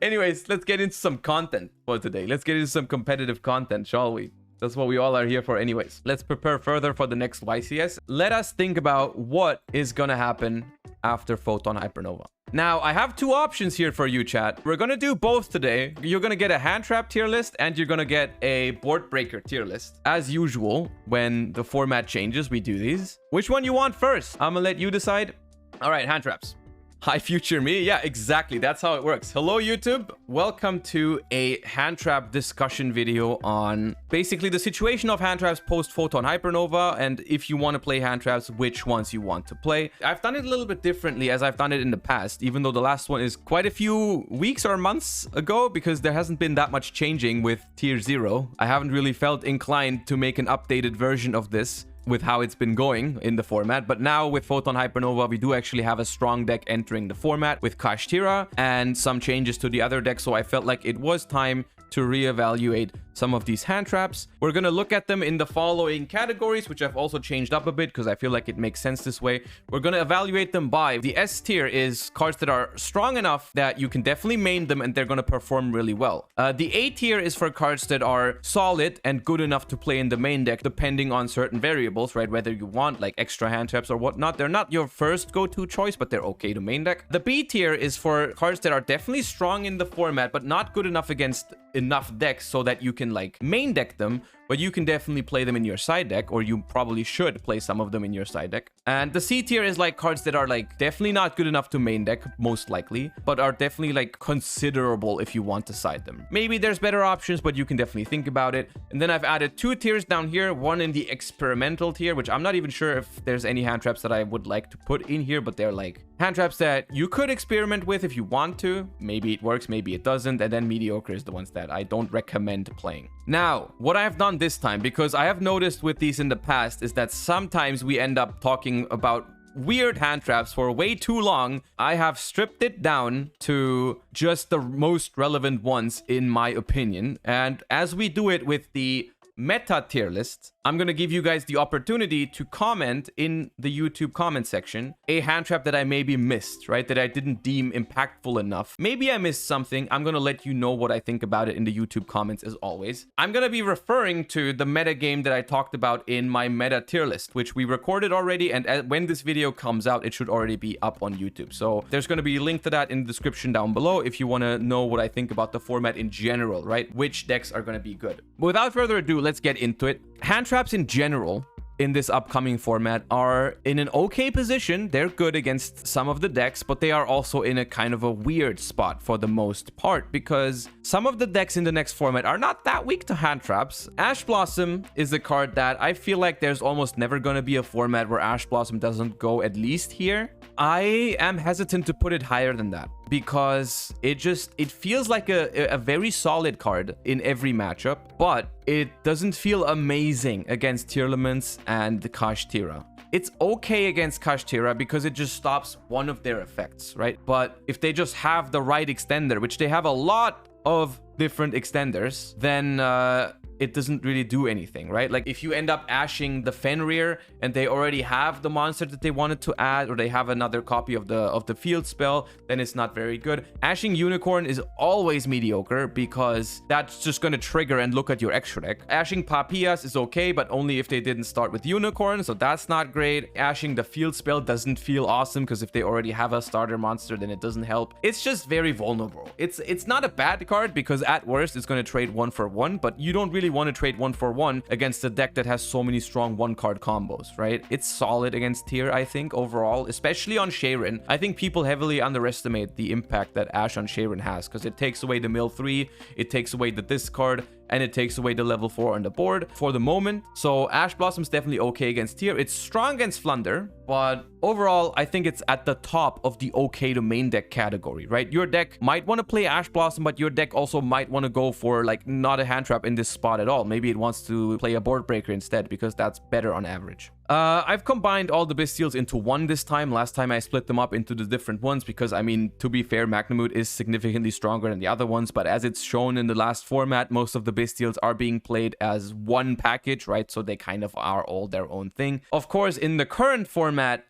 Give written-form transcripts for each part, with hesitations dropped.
Anyways, let's get into some content for today. Let's get into some competitive content, shall we? That's what we all are here for anyways. Let's prepare further for the next YCS. Let us think about what is gonna happen after Photon Hypernova. Now, I have two options here for you, chat. We're gonna do both today. You're gonna get a hand trap tier list and you're gonna get a board breaker tier list. As usual, when the format changes, we do these. Which one you want first? I'm gonna let you decide. All right, hand traps. Hi, future me. Yeah, exactly. That's how it works. Hello, YouTube. Welcome to a hand trap discussion video on basically the situation of hand traps post Photon Hypernova, and if you want to play hand traps, which ones you want to play. I've done it a little bit differently as I've done it in the past, even though the last one is quite a few weeks or months ago, because there hasn't been that much changing with tier 0. I haven't really felt inclined to make an updated version of this with how it's been going in the format. But now with Photon Hypernova, we do actually have a strong deck entering the format with Kashtira and some changes to the other decks. So I felt like it was time to reevaluate some of these hand traps. We're going to look at them in the following categories, which I've also changed up a bit because I feel like it makes sense this way. We're going to evaluate them by the S tier is cards that are strong enough that you can definitely main them and they're going to perform really well. The A tier is for cards that are solid and good enough to play in the main deck, depending on certain variables, right? Whether you want like extra hand traps or whatnot. They're not your first go-to choice, but they're okay to main deck. The B tier is for cards that are definitely strong in the format, but not good enough against enough decks so that you can like main deck them, but you can definitely play them in your side deck, or you probably should play some of them in your side deck. And the C tier is like cards that are like definitely not good enough to main deck, most likely, but are definitely like considerable if you want to side them. Maybe there's better options, but you can definitely think about it. And then I've added two tiers down here, one in the experimental tier, which I'm not even sure if there's any hand traps that I would like to put in here, but they're like hand traps that you could experiment with if you want to. Maybe it works, maybe it doesn't. And then mediocre is the ones that I don't recommend playing. Now, what I've done this time, because I have noticed with these in the past, is that sometimes we end up talking about weird hand traps for way too long. I have stripped it down to just the most relevant ones, in my opinion. And as we do it with the meta tier list, I'm going to give you guys the opportunity to comment in the YouTube comment section a hand trap that I maybe missed, right? That I didn't deem impactful enough. Maybe I missed something. I'm going to let you know what I think about it in the YouTube comments as always. I'm going to be referring to the meta game that I talked about in my meta tier list, which we recorded already. And when this video comes out, it should already be up on YouTube. So there's going to be a link to that in the description down below if you want to know what I think about the format in general, right? Which decks are going to be good. Without further ado, let's get into it. Hand traps in general in this upcoming format are in an okay position. They're good against some of the decks, but they are also in a kind of a weird spot for the most part, because some of the decks in the next format are not that weak to hand traps. Ash Blossom is a card that I feel like there's almost never going to be a format where Ash Blossom doesn't go at least here. I am hesitant to put it higher than that because it feels like a very solid card in every matchup, but it doesn't feel amazing against Tearlaments and the Kashtira. It's okay against Kashtira because it just stops one of their effects, right? But if they just have the right extender, which they have a lot of different extenders, then it doesn't really do anything, right? Like if you end up ashing the Fenrir and they already have the monster that they wanted to add, or they have another copy of the field spell, then it's not very good. Ashing Unicorn is always mediocre because that's just going to trigger and look at your extra deck. Ashing Papias is okay, but only if they didn't start with Unicorn, so that's not great. Ashing the field spell doesn't feel awesome because if they already have a starter monster, then it doesn't help. It's just very vulnerable. It's not a bad card because at worst it's going to trade 1-for-1, but you don't really want to trade 1-for-1 against a deck that has so many strong one-card combos, right? It's solid against tier, I think, overall, especially on Sharon. I think people heavily underestimate the impact that Ash on Sharon has because it takes away the mill 3, it takes away the discard, and it takes away the level 4 on the board for the moment. So Ash Blossom's definitely okay against tier. It's strong against Flunder, but overall, I think it's at the top of the okay to main deck category, right? Your deck might want to play Ash Blossom, but your deck also might want to go for like not a hand trap in this spot at all. Maybe it wants to play a board breaker instead because that's better on average. I've combined all the Bystials into one this time. Last time I split them up into the different ones because, I mean, to be fair, Magnamut is significantly stronger than the other ones, but as it's shown in the last format, most of the Bystials are being played as one package, right? So they kind of are all their own thing. Of course, in the current format,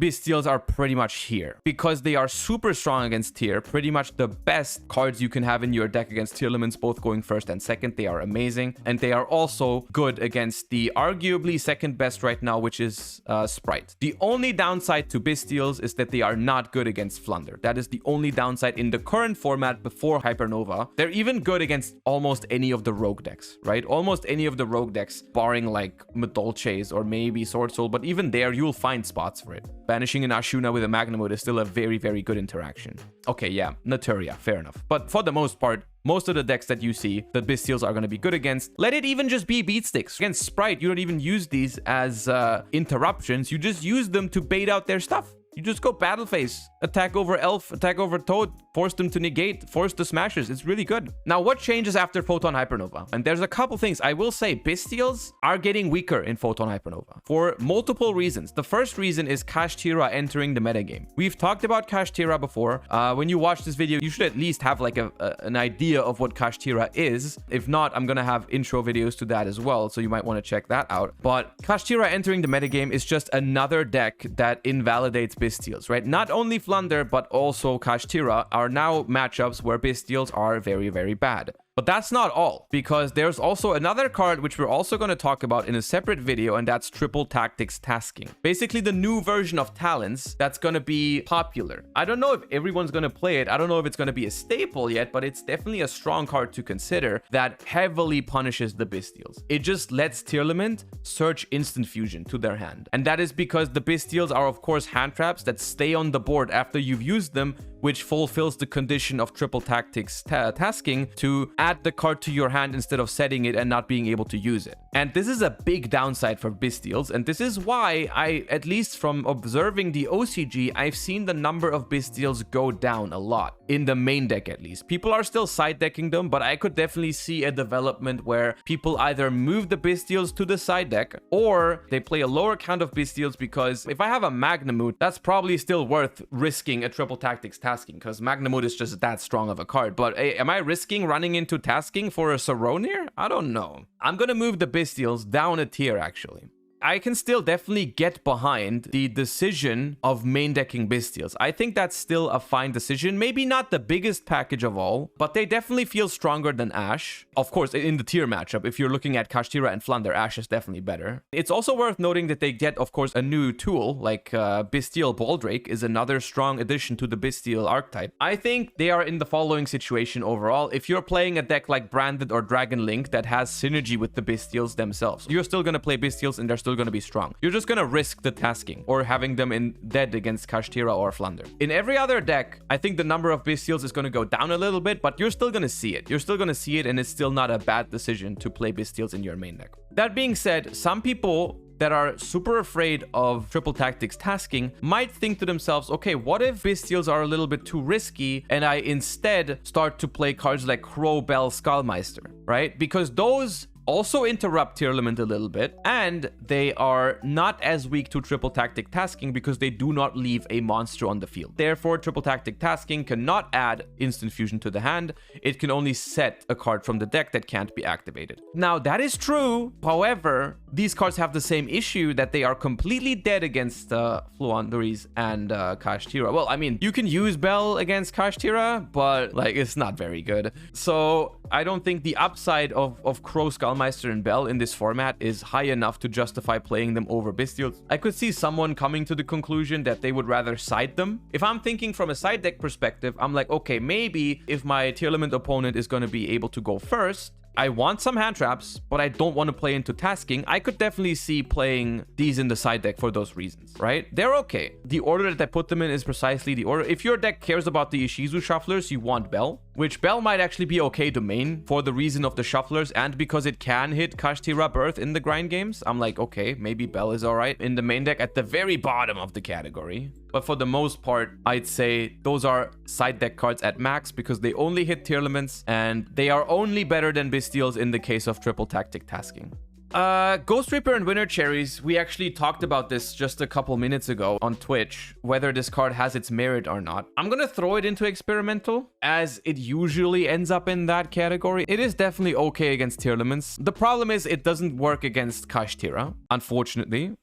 Bestials are pretty much here. Because they are super strong against tier, pretty much the best cards you can have in your deck against tier elements, both going first and second. They are amazing. And they are also good against the arguably second best right now, which is Sprite. The only downside to Bestials is that they are not good against Flunder. That is the only downside in the current format before Hypernova. They're even good against almost any of the rogue decks, right? Almost any of the rogue decks, barring like Medolches or maybe Sword Soul, but even there, you'll find spots for it. Banishing an Ashuna with a Magnamode is still a very, very good interaction. Okay, yeah, Naturia, fair enough. But for the most part, most of the decks that you see that Bestials are going to be good against, let it even just be beat sticks. Against Sprite, you don't even use these as interruptions. You just use them to bait out their stuff. You just go battle phase, attack over Elf, attack over Toad, force them to negate, force the smashes. It's really good. Now, what changes after Photon Hypernova? And there's a couple things. I will say Bestials are getting weaker in Photon Hypernova for multiple reasons. The first reason is Kashtira entering the metagame. We've talked about Kashtira before. When you watch this video, you should at least have like an idea of what Kashtira is. If not, I'm going to have intro videos to that as well, so you might want to check that out. But Kashtira entering the metagame is just another deck that invalidates Bestials, right? Not only Flunder, but also Kashtira are now matchups where Bestials are very, very bad. But that's not all, because there's also another card which we're also going to talk about in a separate video, and that's Triple Tactics Tasking. Basically the new version of Talents that's going to be popular. I don't know if everyone's going to play it. I don't know if it's going to be a staple yet, but it's definitely a strong card to consider that heavily punishes the Bestials. It just lets Tearlament search Instant Fusion to their hand. And that is because the Bestials are of course hand traps that stay on the board after you've used them, which fulfills the condition of Triple Tactics Tasking to add the card to your hand instead of setting it and not being able to use it. And this is a big downside for Bestials, and this is why at least from observing the OCG, I've seen the number of Bestials go down a lot, in the main deck at least. People are still side decking them, but I could definitely see a development where people either move the Bestials to the side deck, or they play a lower count of Bestials, because if I have a Magnamode, that's probably still worth risking a Triple Tactics Tasking, because Magnamode is just that strong of a card. But hey, am I risking running into Tasking for a Saronir? I don't know. I'm gonna move the Bestials down a tier actually. I can still definitely get behind the decision of main decking Bestials. I think that's still a fine decision. Maybe not the biggest package of all, but they definitely feel stronger than Ashe. Of course, in the tier matchup, if you're looking at Kashtira and Flunder, Ashe is definitely better. It's also worth noting that they get, of course, a new tool, like Bestial Baldrake is another strong addition to the Bestial archetype. I think they are in the following situation overall. If you're playing a deck like Branded or Dragon Link that has synergy with the Bestials themselves, you're still going to play Bestials and they're still going to be strong. You're just going to risk the tasking or having them in dead against Kashtira or Flunder. In every other deck, I think the number of Bestials is going to go down a little bit, but you're still going to see it. You're still going to see it, and it's still not a bad decision to play Bestials in your main deck. That being said, some people that are super afraid of Triple Tactics Tasking might think to themselves, okay, what if Bestials are a little bit too risky and I instead start to play cards like Crow, Bell, Skullmeister, right? Because those also interrupt Tearlament a little bit, and they are not as weak to Triple Tactic Tasking because they do not leave a monster on the field. Therefore, Triple Tactic Tasking cannot add Instant Fusion to the hand. It can only set a card from the deck that can't be activated. Now, that is true. However, these cards have the same issue that they are completely dead against Fluanderies and Kashtira. Well, I mean, you can use Bell against Kashtira, but like, it's not very good. So I don't think the upside of Crow, Skullmeister, and Bell in this format is high enough to justify playing them over Bestials. I could see someone coming to the conclusion that they would rather side them. If I'm thinking from a side deck perspective, I'm like, okay, maybe if my Tearlament opponent is going to be able to go first, I want some hand traps, but I don't want to play into tasking. I could definitely see playing these in the side deck for those reasons, right? They're okay. The order that I put them in is precisely the order. If your deck cares about the Ishizu shufflers, you want Bell, which Bell might actually be okay to main for the reason of the shufflers and because it can hit Kashtira Birth in the grind games. I'm like, okay, maybe Bell is all right in the main deck at the very bottom of the category. But for the most part, I'd say those are side deck cards at max because they only hit Tearlaments and they are only better than Bestials in the case of Triple Tactic Tasking. Ghost Reaper and Winter Cherries, we actually talked about this just a couple minutes ago on Twitch, whether this card has its merit or not. I'm gonna throw it into experimental, as it usually ends up in that category. It is definitely okay against Tearlaments. The problem is it doesn't work against Kashtira, unfortunately.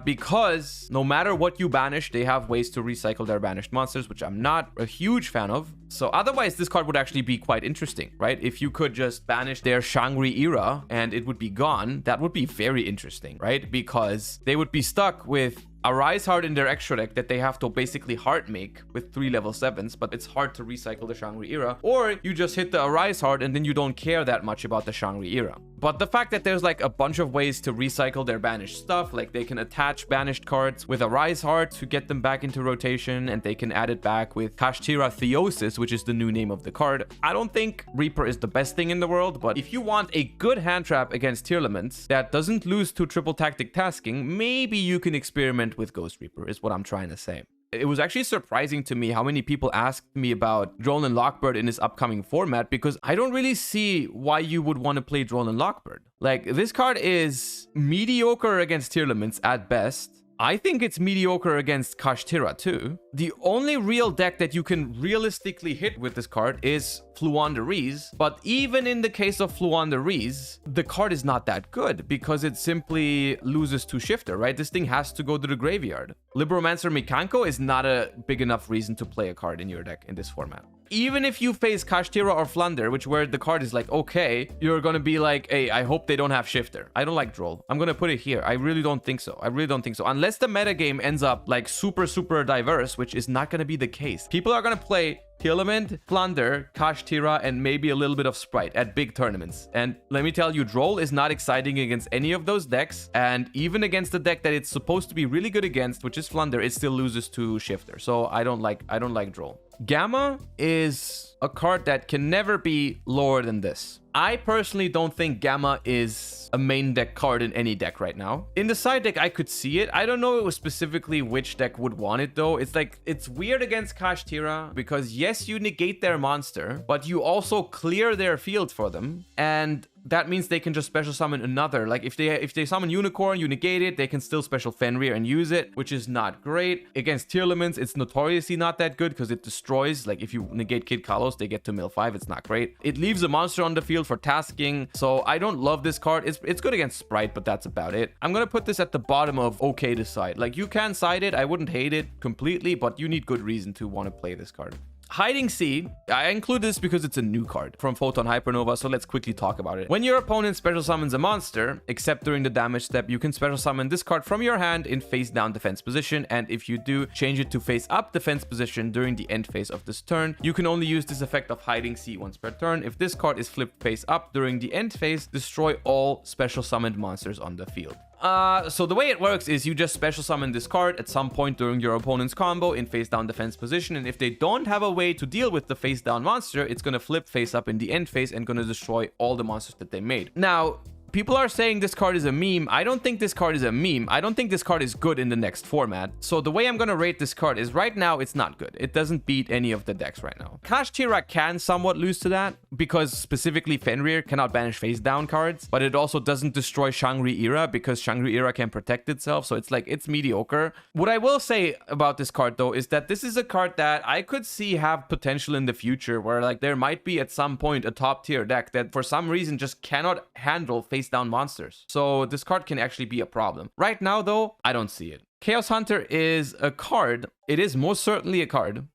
Because no matter what you banish, they have ways to recycle their banished monsters, which I'm not a huge fan of. So otherwise, this card would actually be quite interesting, right? If you could just banish their Shangri era and it would be gone, that would be very interesting, right? Because they would be stuck with a Rise Heart in their extra deck that they have to basically heart make with 3 level 7s, but it's hard to recycle the Shangri era. Or you just hit the Arise Heart and then you don't care that much about the Shangri era. But the fact that there's like a bunch of ways to recycle their banished stuff, like they can attach banished cards with a Rise Heart to get them back into rotation, and they can add it back with Kashtira Theosis, which is the new name of the card. I don't think Reaper is the best thing in the world, but if you want a good hand trap against tierlaments that doesn't lose to triple tactic tasking, maybe you can experiment with Ghost Reaper, is what I'm trying to say. It was actually surprising to me how many people asked me about Drone and Lockbird in this upcoming format, because I don't really see why you would want to play Drone and Lockbird. Like, this card is mediocre against tierlaments at best. I think it's mediocre against Kashtira too. The only real deck that you can realistically hit with this card is Fluandereeze, but even in the case of Fluandereeze, the card is not that good because it simply loses to Shifter, right? This thing has to go to the graveyard. Libromancer Mikanko is not a big enough reason to play a card in your deck in this format. Even if you face Kashtira or Flunder, which where the card is like, okay, you're gonna be like, hey, I hope they don't have Shifter. I don't like Droll. I'm gonna put it here. I really don't think so. I really don't think so. Unless the metagame ends up like super diverse, which is not gonna be the case. People are gonna play Tearlament, Flunder, Kashtira, and maybe a little bit of Sprite at big tournaments. And let me tell you, Droll is not exciting against any of those decks. And even against the deck that it's supposed to be really good against, which is Flunder, it still loses to Shifter. So I don't like Droll. Gamma is a card that can never be lower than this. I personally don't think Gamma is a main deck card in any deck right now. In the side deck, I could see it. I don't know specifically which deck would want it though. It's like, it's weird against Kashtira because yes, you negate their monster, but you also clear their field for them. And that means they can just special summon another. Like if they summon Unicorn, you negate it, they can still special Fenrir and use it, which is not great. Against Tearlaments, it's notoriously not that good because it destroys. Like if you negate Kid Kalos, they get to mill 5. It's not great. It leaves a monster on the field for tasking. So I don't love this card. It's good against Sprite, but that's about it. I'm gonna put this at the bottom of okay to side. Like you can side it. I wouldn't hate it completely, but you need good reason to want to play this card. Hiding Sea, I include this because it's a new card from Photon Hypernova, so let's quickly talk about it. When your opponent special summons a monster, except during the damage step, you can special summon this card from your hand in face down defense position, and if you do, change it to face up defense position during the end phase of this turn. You can only use this effect of Hiding Sea once per turn. If this card is flipped face up during the end phase, destroy all special summoned monsters on the field. So the way it works is you just special summon this card at some point during your opponent's combo in face down defense position, and if they don't have a way to deal with the face down monster, it's gonna flip face up in the end phase and gonna destroy all the monsters that they made. Now, people are saying this card is a meme. I don't think this card is a meme. I don't think this card is good in the next format. So the way I'm going to rate this card is right now it's not good. It doesn't beat any of the decks right now. Kashtira can somewhat lose to that because specifically Fenrir cannot banish face down cards, but it also doesn't destroy Shangri Era because Shangri Era can protect itself. So it's like, it's mediocre. What I will say about this card though is that this is a card that I could see have potential in the future where like there might be at some point a top tier deck that for some reason just cannot handle face down monsters. So this card can actually be a problem. Right now though, I don't see it. Chaos Hunter is a card. It is most certainly a card.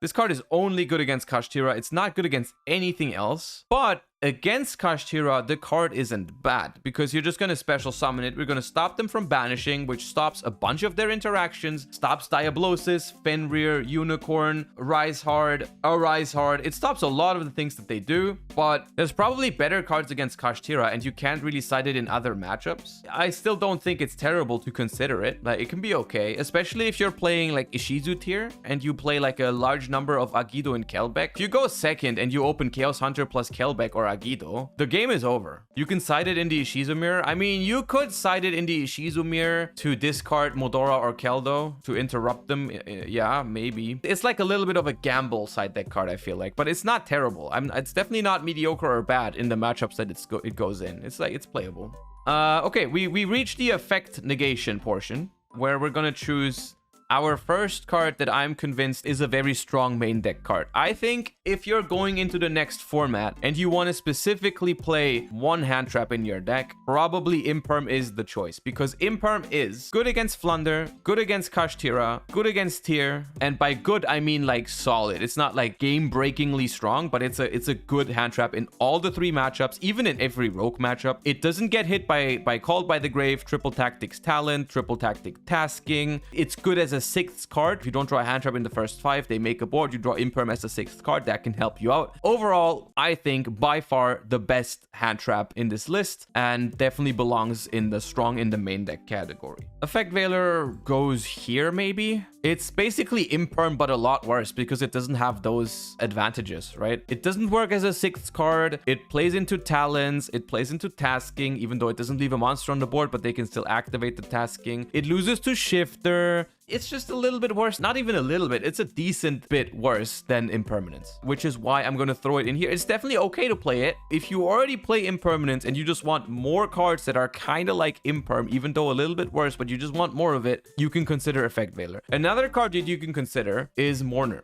This card is only good against Kashtira. It's not good against anything else. But against Kashtira, the card isn't bad because you're just going to special summon it. We're going to stop them from banishing, which stops a bunch of their interactions, stops Diablosis, Fenrir, Unicorn, Rise Hard, Arise Hard. It stops a lot of the things that they do, but there's probably better cards against Kashtira and you can't really cite it in other matchups. I still don't think it's terrible to consider it. Like, it can be okay, especially if you're playing like Ishizu tier and you play like a large number of Agido and Kelbeck. If you go second and you open Chaos Hunter plus Kelbeck or Agido, the game is over. You can side it in the Ishizu mirror. I mean, you could side it in the Ishizu mirror to discard Modora or Keldo to interrupt them. Yeah, maybe. It's like a little bit of a gamble side deck card, I feel like, but it's not terrible. It's definitely not mediocre or bad in the matchups that it goes in. It's like, it's playable. Okay, we reached the effect negation portion where we're gonna choose our first card that I'm convinced is a very strong main deck card. I think if you're going into the next format and you want to specifically play one hand trap in your deck, probably Imperm is the choice, because Imperm is good against Flunder, good against Kashtira, good against Tier, and by good I mean like solid. It's not like game-breakingly strong, but it's a good hand trap in all the 3 matchups, even in every rogue matchup. It doesn't get hit by Called by the Grave, Triple Tactics Talent, Triple Tactic Tasking. It's good as a 6th card. If you don't draw a hand trap in the first 5, they make a board. You draw Imperm as a 6th card. That can help you out. Overall, I think by far the best hand trap in this list, and definitely belongs in the strong in the main deck category. Effect Veiler goes here maybe. It's basically Imperm, but a lot worse because it doesn't have those advantages, right? It doesn't work as a 6th card. It plays into Talents. It plays into Tasking, even though it doesn't leave a monster on the board, but they can still activate the Tasking. It loses to Shifter. It's just a little bit worse. Not even a little bit. It's a decent bit worse than Impermanence, which is why I'm going to throw it in here. It's definitely okay to play it. If you already play Impermanence and you just want more cards that are kind of like Imperm, even though a little bit worse, but you just want more of it, you can consider Effect Veiler. Another card that you can consider is Mourner.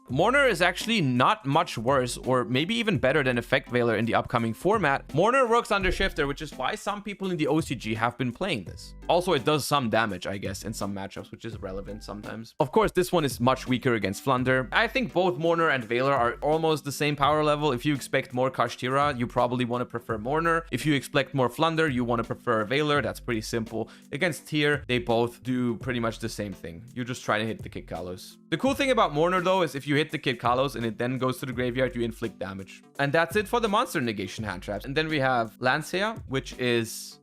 Mourner is actually not much worse, or maybe even better than Effect Veiler in the upcoming format. Mourner works under Shifter, which is why some people in the OCG have been playing this. Also, it does some damage, I guess, in some matchups, which is relevant sometimes. Of course, this one is much weaker against Flunder. I think both Mourner and Veiler are almost the same power level. If you expect more Kashtira, you probably want to prefer Mourner. If you expect more Flunder, you want to prefer Veiler. That's pretty simple. Against Tier, they both do pretty much the same thing. You're just trying to hit the Kid Kalos. The cool thing about Mourner, though, is if you hit the Kid Kalos and it then goes to the graveyard, you inflict damage. And that's it for the monster negation hand traps. And then we have Lancea, which is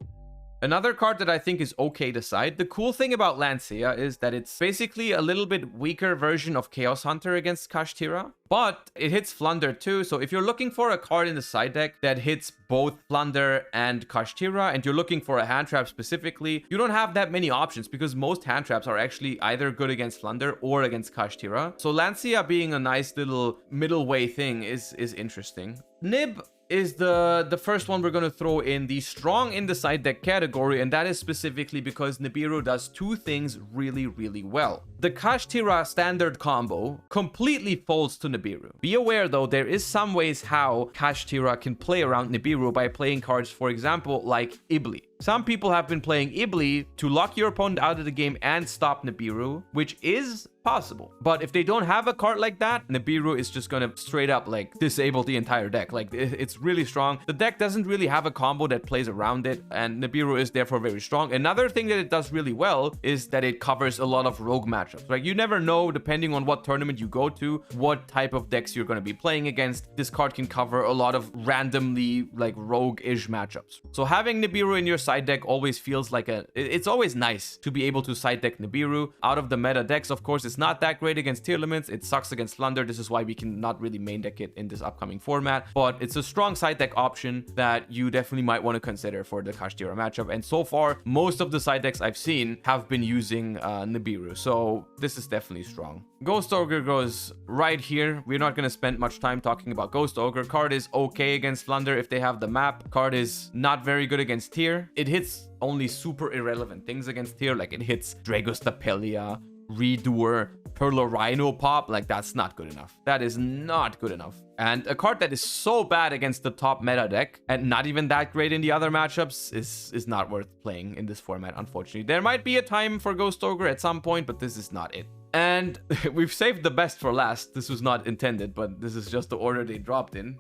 another card that I think is okay to side. The cool thing about Lancea is that it's basically a little bit weaker version of Chaos Hunter against Kashtira, but it hits Flunder too. So if you're looking for a card in the side deck that hits both Flunder and Kashtira, and you're looking for a hand trap specifically, you don't have that many options because most hand traps are actually either good against Flunder or against Kashtira. So Lancea being a nice little middle way thing is interesting. Nib is the first one we're going to throw in the strong in the side deck category, and that is specifically because Nibiru does 2 things really, really well. The Kashtira standard combo completely folds to Nibiru. Be aware though, there is some ways how Kashtira can play around Nibiru by playing cards, for example, like Ibli. Some people have been playing Ibli to lock your opponent out of the game and stop Nibiru, which is possible. But if they don't have a card like that, Nibiru is just gonna straight up like disable the entire deck. Like it's really strong. The deck doesn't really have a combo that plays around it, and Nibiru is therefore very strong. Another thing that it does really well is that it covers a lot of rogue matchups. Like you never know, depending on what tournament you go to, what type of decks you're gonna be playing against. This card can cover a lot of randomly like rogue-ish matchups. So having Nibiru in your side deck always feels like it's always nice to be able to side deck Nibiru. Out of the meta decks, of course, it's not that great against tier limits. It sucks against Flunder. This is why we can not really main deck it in this upcoming format, but it's a strong side deck option that you definitely might want to consider for the Kashtira matchup. And so far, most of the side decks I've seen have been using Nibiru, so this is definitely strong. Ghost Ogre goes right here. We're not going to spend much time talking about Ghost Ogre. Card is okay against Flunder if they have the map. Card is not very good against Tier. It hits only super irrelevant things against Tier, like it hits Dragostapelia, Redoer, Perlorino Pop. Like that's not good enough. That is not good enough. And a card that is so bad against the top meta deck and not even that great in the other matchups is not worth playing in this format, unfortunately. There might be a time for Ghost Ogre at some point, but this is not it. And we've saved the best for last. This was not intended, but this is just the order they dropped in.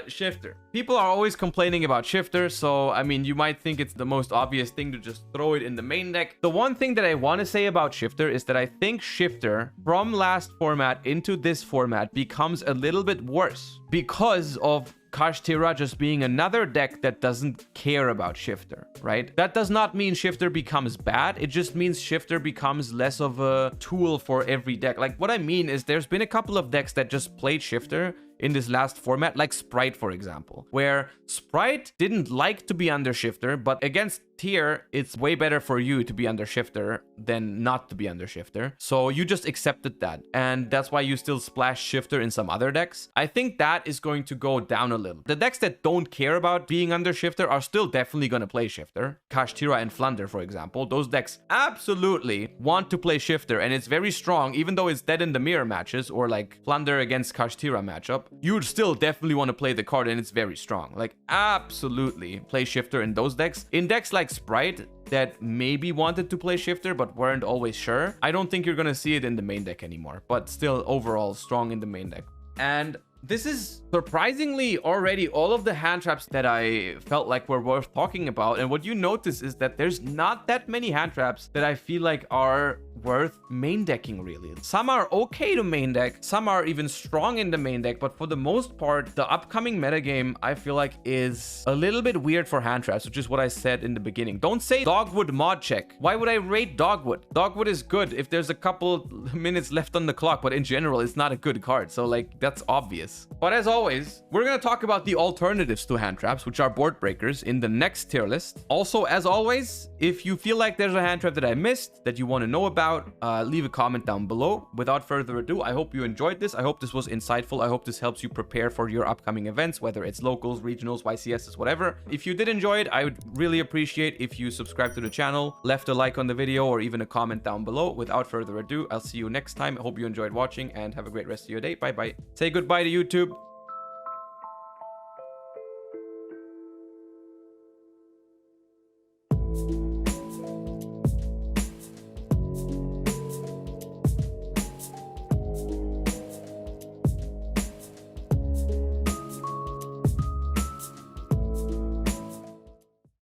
Shifter. People are always complaining about Shifter, so I mean, you might think it's the most obvious thing to just throw it in the main deck. The one thing that I want to say about Shifter is that I think Shifter from last format into this format becomes a little bit worse because of Kashtira just being another deck that doesn't care about Shifter, right? That does not mean Shifter becomes bad. It just means Shifter becomes less of a tool for every deck. Like what I mean is there's been a couple of decks that just played Shifter in this last format, like Sprite, for example, where Sprite didn't like to be under Shifter, but against tier, it's way better for you to be under shifter than not to be under shifter. So you just accepted that. And that's why you still splash shifter in some other decks. I think that is going to go down a little. The decks that don't care about being under shifter are still definitely going to play shifter. Kashtira and Flunder, for example. Those decks absolutely want to play shifter, and it's very strong, even though it's dead in the mirror matches or like Flunder against Kashtira matchup. You would still definitely want to play the card, and it's very strong. Like, absolutely play shifter in those decks. In decks like Sprite that maybe wanted to play shifter but weren't always sure, I don't think you're gonna see it in the main deck anymore, but still overall strong in the main deck. And this is surprisingly already all of the hand traps that I felt like were worth talking about. And what you notice is that there's not that many hand traps that I feel like are worth main decking, really. Some are okay to main deck, some are even strong in the main deck, but for the most part, the upcoming metagame, I feel like, is a little bit weird for hand traps, which is what I said in the beginning. Don't say Dogwood mod check. Why would I rate Dogwood? Dogwood is good if there's a couple minutes left on the clock, but in general, it's not a good card. So like, that's obvious. But as always, we're gonna talk about the alternatives to hand traps, which are board breakers, in the next tier list. Also, as always, if you feel like there's a hand trap that I missed that you want to know about, leave a comment down below. Without further ado, I hope you enjoyed this. I hope this was insightful. I hope this helps you prepare for your upcoming events, whether it's locals, regionals, YCSs, whatever. If you did enjoy it, I would really appreciate if you subscribe to the channel, left a like on the video, or even a comment down below. Without further ado, I'll see you next time. I hope you enjoyed watching and have a great rest of your day. Bye bye. Say goodbye to YouTube.